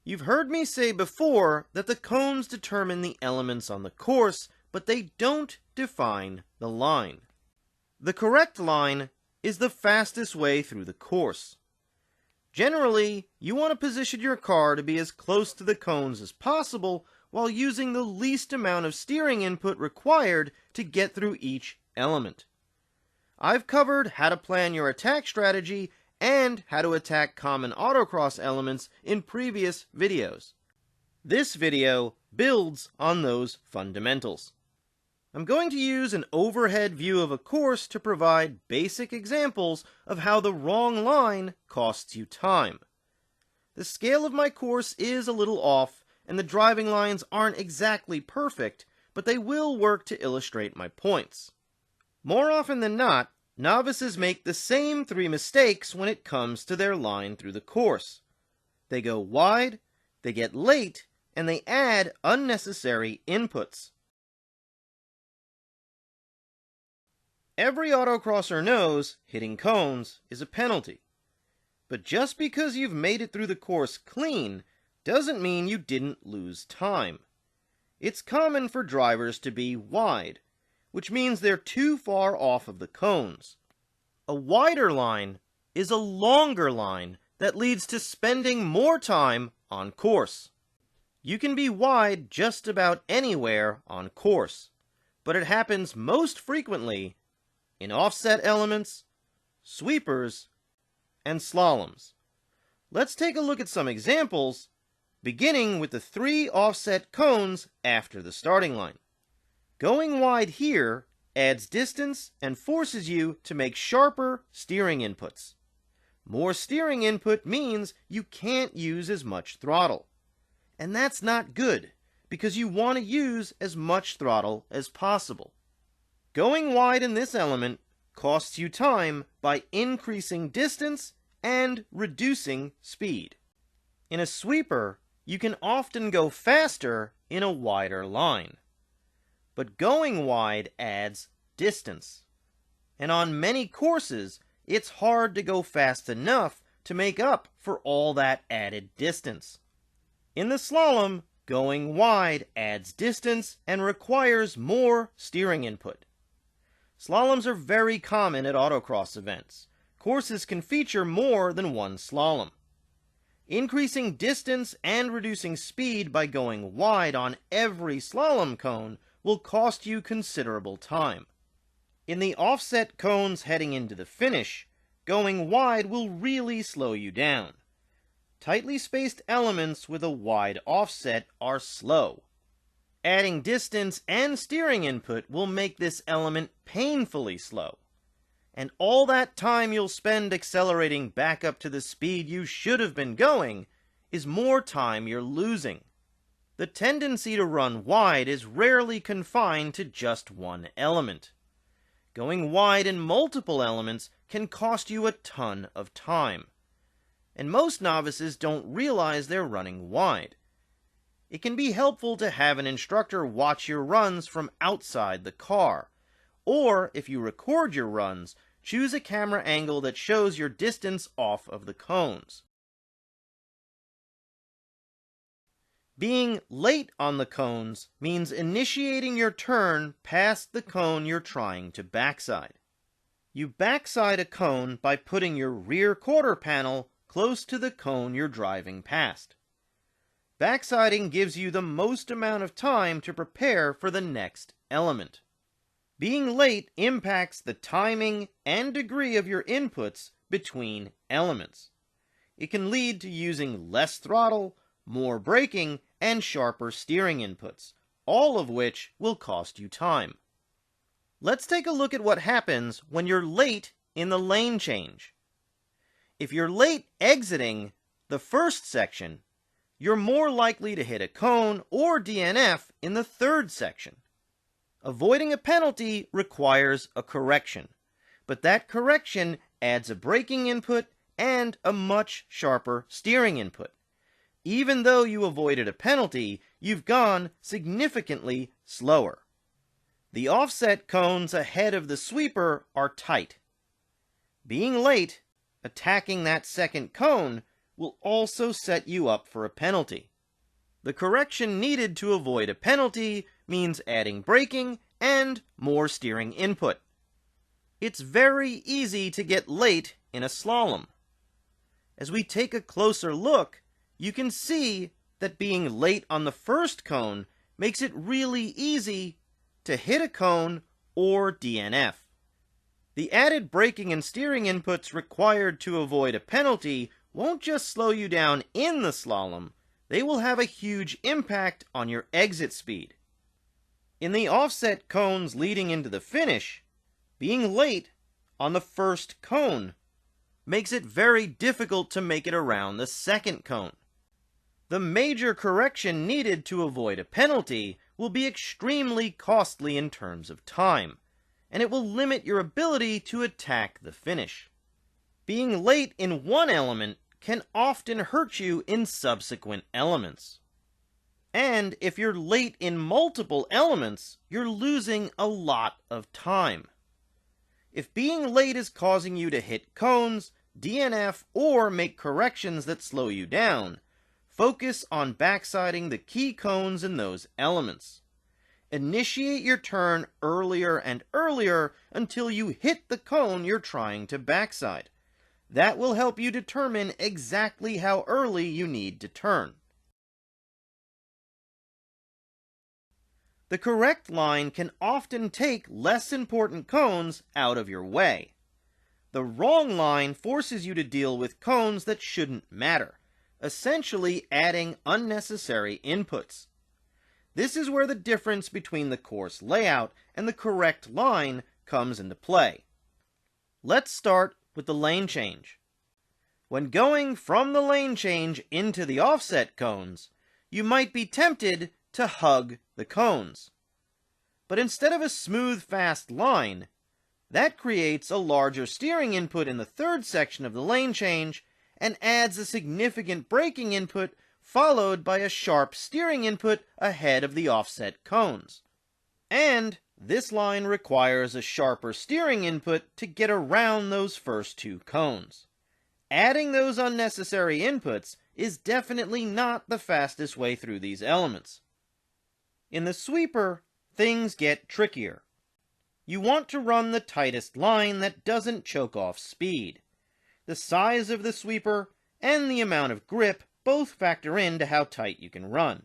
You've heard me say before that the cones determine the elements on the course, but they don't define the line. The correct line is the fastest way through the course. Generally, you want to position your car to be as close to the cones as possible while using the least amount of steering input required to get through each element. I've covered how to plan your attack strategy and how to attack common autocross elements in previous videos. This video builds on those fundamentals. I'm going to use an overhead view of a course to provide basic examples of how the wrong line costs you time. The scale of my course is a little off, and the driving lines aren't exactly perfect, but they will work to illustrate my points. More often than not, novices make the same 3 mistakes when it comes to their line through the course. They go wide, they get late, and they add unnecessary inputs. Every autocrosser knows hitting cones is a penalty. But just because you've made it through the course clean doesn't mean you didn't lose time. It's common for drivers to be wide, which means they're too far off of the cones. A wider line is a longer line that leads to spending more time on course. You can be wide just about anywhere on course, but it happens most frequently in offset elements, sweepers, and slaloms. Let's take a look at some examples, beginning with the 3 offset cones after the starting line. Going wide here adds distance and forces you to make sharper steering inputs. More steering input means you can't use as much throttle. And that's not good, because you want to use as much throttle as possible. Going wide in this element costs you time by increasing distance and reducing speed. In a sweeper, you can often go faster in a wider line. But going wide adds distance. And on many courses, it's hard to go fast enough to make up for all that added distance. In the slalom, going wide adds distance and requires more steering input. Slaloms are very common at autocross events. Courses can feature more than one slalom. Increasing distance and reducing speed by going wide on every slalom cone will cost you considerable time. In the offset cones heading into the finish, going wide will really slow you down. Tightly spaced elements with a wide offset are slow. Adding distance and steering input will make this element painfully slow. And all that time you'll spend accelerating back up to the speed you should have been going is more time you're losing. The tendency to run wide is rarely confined to just one element. Going wide in multiple elements can cost you a ton of time. And most novices don't realize they're running wide. It can be helpful to have an instructor watch your runs from outside the car. Or, if you record your runs, choose a camera angle that shows your distance off of the cones. Being late on the cones means initiating your turn past the cone you're trying to backside. You backside a cone by putting your rear quarter panel close to the cone you're driving past. Backsiding gives you the most amount of time to prepare for the next element. Being late impacts the timing and degree of your inputs between elements. It can lead to using less throttle, more braking, and sharper steering inputs, all of which will cost you time. Let's take a look at what happens when you're late in the lane change. If you're late exiting the first section, you're more likely to hit a cone or DNF in the third section. Avoiding a penalty requires a correction, but that correction adds a braking input and a much sharper steering input. Even though you avoided a penalty, you've gone significantly slower. The offset cones ahead of the sweeper are tight. Being late, attacking that second cone, will also set you up for a penalty. The correction needed to avoid a penalty means adding braking and more steering input. It's very easy to get late in a slalom. As we take a closer look, you can see that being late on the first cone makes it really easy to hit a cone or DNF. The added braking and steering inputs required to avoid a penalty won't just slow you down in the slalom, they will have a huge impact on your exit speed. In the offset cones leading into the finish, being late on the first cone makes it very difficult to make it around the second cone. The major correction needed to avoid a penalty will be extremely costly in terms of time, and it will limit your ability to attack the finish. Being late in one element can often hurt you in subsequent elements. And if you're late in multiple elements, you're losing a lot of time. If being late is causing you to hit cones, DNF, or make corrections that slow you down, focus on backsiding the key cones in those elements. Initiate your turn earlier and earlier until you hit the cone you're trying to backside. That will help you determine exactly how early you need to turn. The correct line can often take less important cones out of your way. The wrong line forces you to deal with cones that shouldn't matter, essentially adding unnecessary inputs. This is where the difference between the course layout and the correct line comes into play. Let's start with the lane change. When going from the lane change into the offset cones, you might be tempted to hug the cones. But instead of a smooth, fast line, that creates a larger steering input in the third section of the lane change and adds a significant braking input followed by a sharp steering input ahead of the offset cones. And this line requires a sharper steering input to get around those first two cones. Adding those unnecessary inputs is definitely not the fastest way through these elements. In the sweeper, things get trickier. You want to run the tightest line that doesn't choke off speed. The size of the sweeper and the amount of grip both factor into how tight you can run.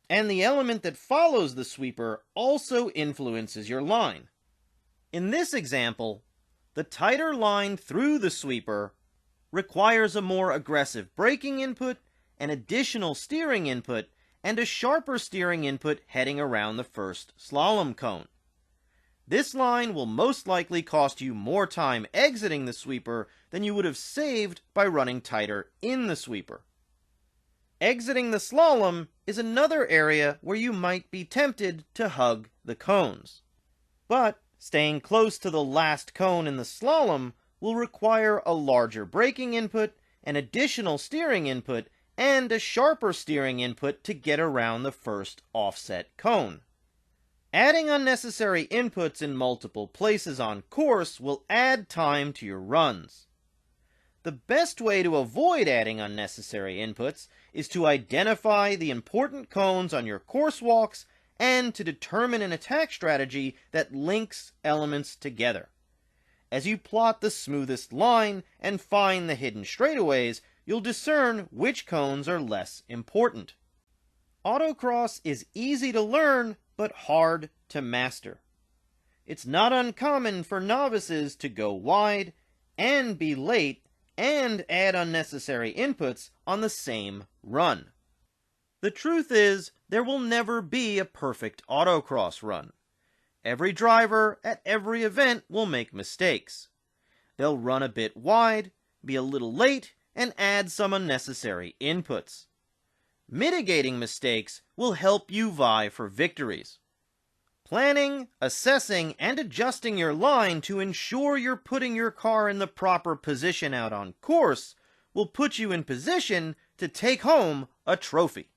And the element that follows the sweeper also influences your line. In this example, the tighter line through the sweeper requires a more aggressive braking input, an additional steering input, and a sharper steering input heading around the first slalom cone. This line will most likely cost you more time exiting the sweeper than you would have saved by running tighter in the sweeper. Exiting the slalom is another area where you might be tempted to hug the cones. But staying close to the last cone in the slalom will require a larger braking input, an additional steering input, and a sharper steering input to get around the first offset cone. Adding unnecessary inputs in multiple places on course will add time to your runs. The best way to avoid adding unnecessary inputs is to identify the important cones on your course walks and to determine an attack strategy that links elements together. As you plot the smoothest line and find the hidden straightaways, you'll discern which cones are less important. Autocross is easy to learn, but hard to master. It's not uncommon for novices to go wide and be late and add unnecessary inputs on the same run. The truth is, there will never be a perfect autocross run. Every driver at every event will make mistakes. They'll run a bit wide, be a little late, and add some unnecessary inputs. Mitigating mistakes will help you vie for victories. Planning, assessing, and adjusting your line to ensure you're putting your car in the proper position out on course will put you in position to take home a trophy.